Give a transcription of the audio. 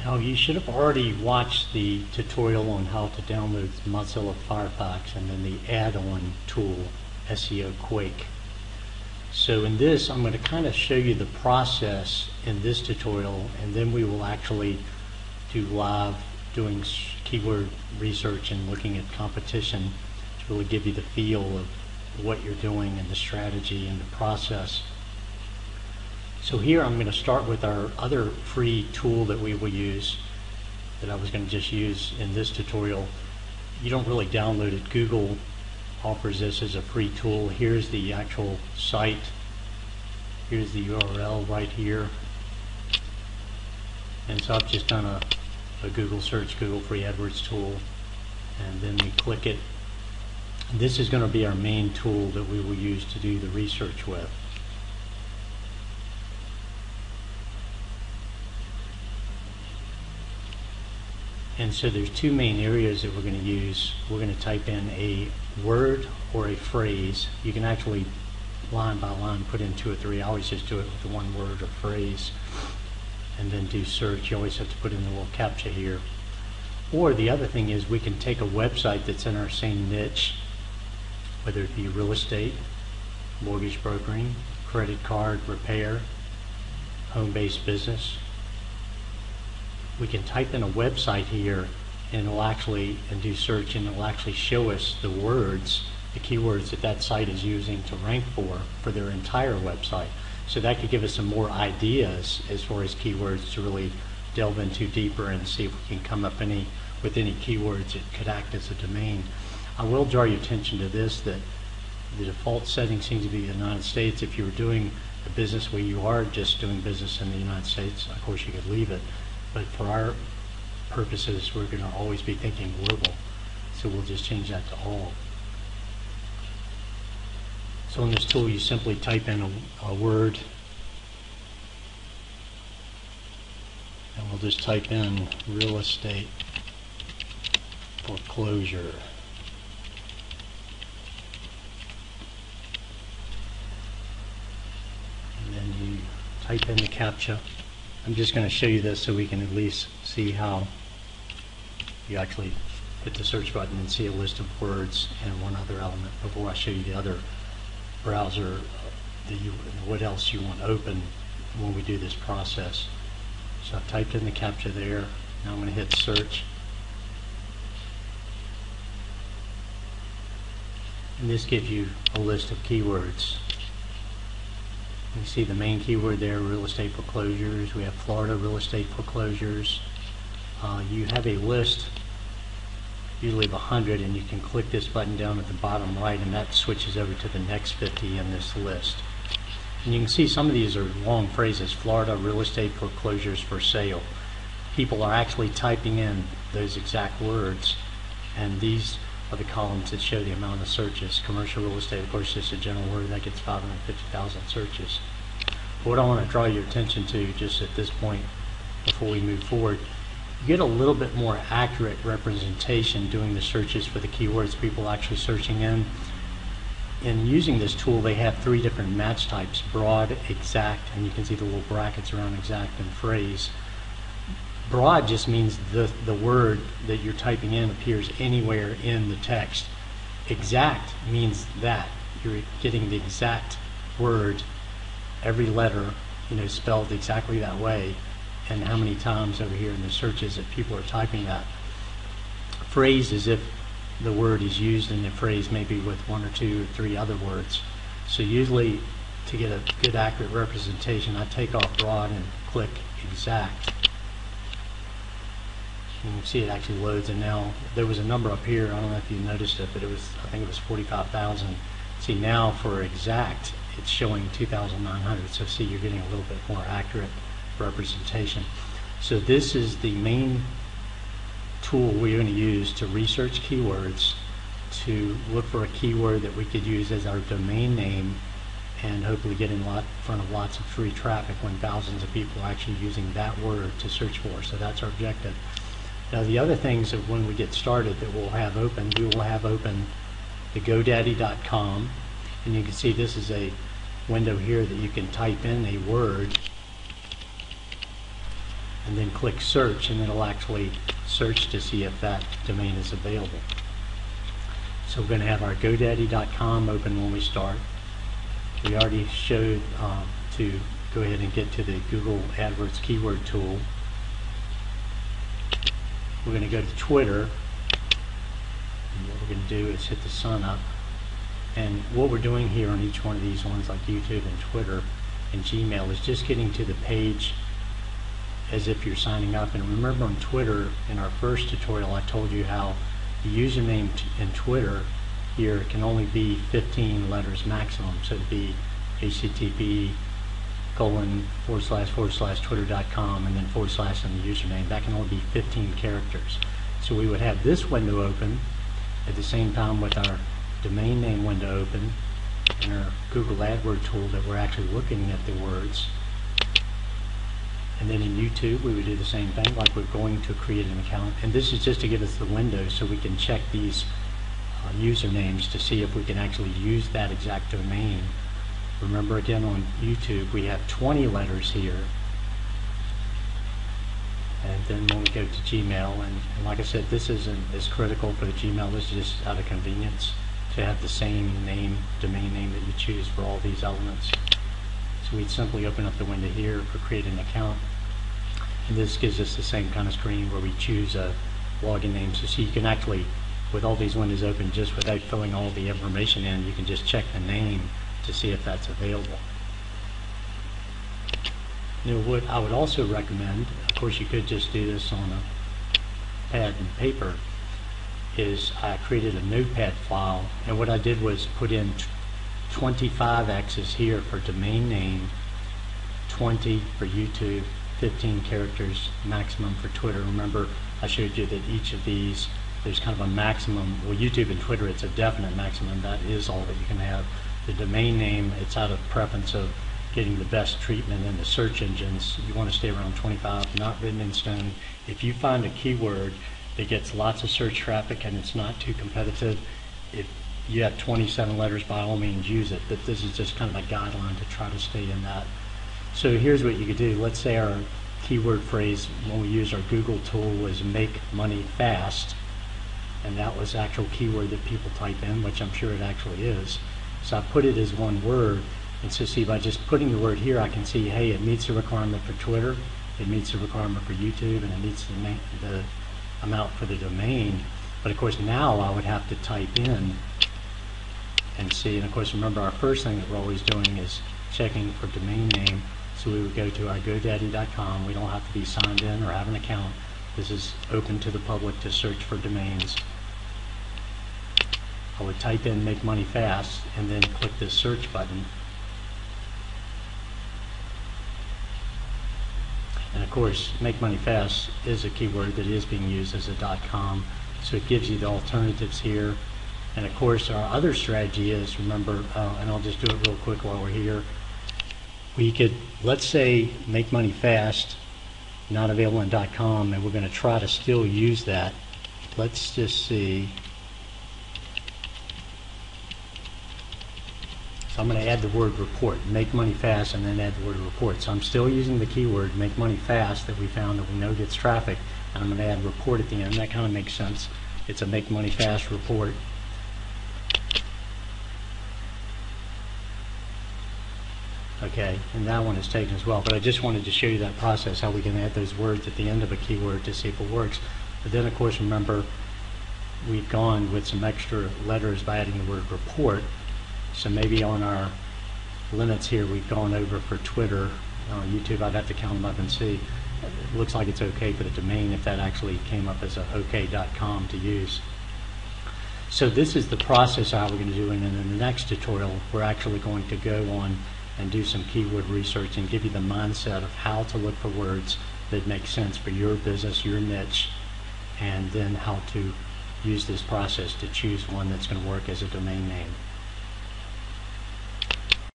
Now you should have already watched the tutorial on how to download Mozilla Firefox and then the add-on tool SEO Quake. So in this I'm going to kind of show you the process in this tutorial, and then we will actually do live doing keyword research and looking at competition to really give you the feel of what you're doing and the strategy and the process. So here I'm going to start with our other free tool that we will use, that I was going to just use in this tutorial. You don't really download it. Google offers this as a free tool. Here's the actual site. Here's the URL right here. And so I've just done a Google search, Google Free AdWords tool, and then we click it. And this is going to be our main tool that we will use to do the research with. And so there's two main areas that we're going to use. We're going to type in a word or a phrase. You can actually line by line put in 2 or 3. I always just do it with the one word or phrase and then do search. You always have to put in the little CAPTCHA here. Or the other thing is we can take a website that's in our same niche, whether it be real estate, mortgage brokering, credit card repair, home-based business. We can type in a website here and it'll actually, and do search, and it'll actually show us the words, the keywords that that site is using to rank for their entire website. So that could give us some more ideas as far as keywords to really delve into deeper and see if we can come up with any keywords that could act as a domain. I will draw your attention to this, that the default setting seems to be the United States. If you were doing a business where you are just doing business in the United States, of course you could leave it. But for our purposes, we're going to always be thinking global. So we'll just change that to all. So in this tool, you simply type in a word. And we'll just type in real estate foreclosure. And then you type in the CAPTCHA. I'm just going to show you this so we can at least see how you actually hit the search button and see a list of words and one other element before I show you the other browser, what else you want open when we do this process. So I've typed in the CAPTCHA there. Now I'm going to hit search. And this gives you a list of keywords. You see the main keyword there, real estate foreclosures. We have Florida real estate foreclosures. You have a list, usually of 100, and you can click this button down at the bottom right, and that switches over to the next 50 in this list. And you can see some of these are long phrases. Florida real estate foreclosures for sale. People are actually typing in those exact words, and these are the columns that show the amount of searches. Commercial real estate, of course, is a general word that gets 550,000 searches. But what I want to draw your attention to just at this point before we move forward, you get a little bit more accurate representation doing the searches for the keywords people actually searching in. In using this tool, they have 3 different match types: broad, exact, and you can see the little brackets around exact and phrase. Broad just means the word that you're typing in appears anywhere in the text. Exact means that you're getting the exact word, every letter, spelled exactly that way, and how many times over here in the searches that people are typing that. Phrase is if the word is used in the phrase maybe with 1 or 2 or 3 other words. So usually to get a good accurate representation, I take off broad and click exact. You can see it actually loads, and now there was a number up here. I don't know if you noticed it, but I think it was 45,000. See, now for exact, it's showing 2,900. So see, you're getting a little bit more accurate representation. So this is the main tool we're going to use to research keywords, to look for a keyword that we could use as our domain name, and hopefully get in front of lots of free traffic when thousands of people are actually using that word to search for. So that's our objective. Now the other things that when we get started that we'll have open, we will have open the GoDaddy.com, and you can see this is a window here that you can type in a word and then click search, and it'll actually search to see if that domain is available. So we're going to have our GoDaddy.com open when we start. We already showed to go ahead and get to the Google AdWords keyword tool. We're going to go to Twitter, and what we're going to do is hit the sun up. And what we're doing here on each one of these ones, like YouTube and Twitter and Gmail, is just getting to the page as if you're signing up. And remember, on Twitter, in our first tutorial, I told you how the username in Twitter here can only be 15 letters maximum. So it'd be http://twitter.com and then / and the username. That can only be 15 characters. So we would have this window open at the same time with our domain name window open and our Google AdWords tool that we're actually looking at the words. And then in YouTube we would do the same thing, like we're going to create an account. And this is just to give us the window so we can check these usernames to see if we can actually use that exact domain. Remember, again, on YouTube we have 20 letters here. And then when we go to Gmail, and like I said, this isn't as critical for the Gmail, this is just out of convenience to have the same name, domain name that you choose for all these elements. So we'd simply open up the window here for create an account, and this gives us the same kind of screen where we choose a login name. So you can actually, with all these windows open, just without filling all the information in, you can just check the name to see if that's available. Now, what I would also recommend, of course you could just do this on a pad and paper, is I created a notepad file, and what I did was put in 25 X's here for domain name, 20 for YouTube, 15 characters maximum for Twitter. Remember, I showed you that each of these, there's kind of a maximum. Well, YouTube and Twitter, it's a definite maximum. That is all that you can have. The domain name, it's out of preference of getting the best treatment in the search engines. You want to stay around 25, not written in stone. If you find a keyword that gets lots of search traffic and it's not too competitive, if you have 27 letters, by all means use it, but this is just kind of a guideline to try to stay in that. So here's what you could do. Let's say our keyword phrase when we use our Google tool was make money fast, and that was actual keyword that people type in, which I'm sure it actually is. So I put it as one word, and so see, by just putting the word here, I can see, hey, it meets the requirement for Twitter, it meets the requirement for YouTube, and it meets the amount for the domain. But of course now I would have to type in and see, and of course remember, our first thing that we're always doing is checking for domain name. So we would go to our GoDaddy.com. We don't have to be signed in or have an account. This is open to the public to search for domains. I would type in make money fast and then click this search button. And of course, make money fast is a keyword that is being used as a .com, so it gives you the alternatives here. And of course, our other strategy is, remember, and I'll just do it real quick while we're here, we could, let's say, make money fast, not available in .com, and we're going to try to still use that. Let's just see. So I'm going to add the word report, make money fast, and then add the word report. So I'm still using the keyword make money fast that we found that we know gets traffic, and I'm going to add report at the end. That kind of makes sense. It's a make money fast report. Okay, and that one is taken as well, but I just wanted to show you that process, how we can add those words at the end of a keyword to see if it works. But then of course remember, we've gone with some extra letters by adding the word report. So maybe on our limits here we've gone over for Twitter, YouTube, I'd have to count them up and see. It looks like it's okay for the domain if that actually came up as a OK.com to use. So this is the process of how we're going to do it, and in the next tutorial we're actually going to go on and do some keyword research and give you the mindset of how to look for words that make sense for your business, your niche, and then how to use this process to choose one that's going to work as a domain name.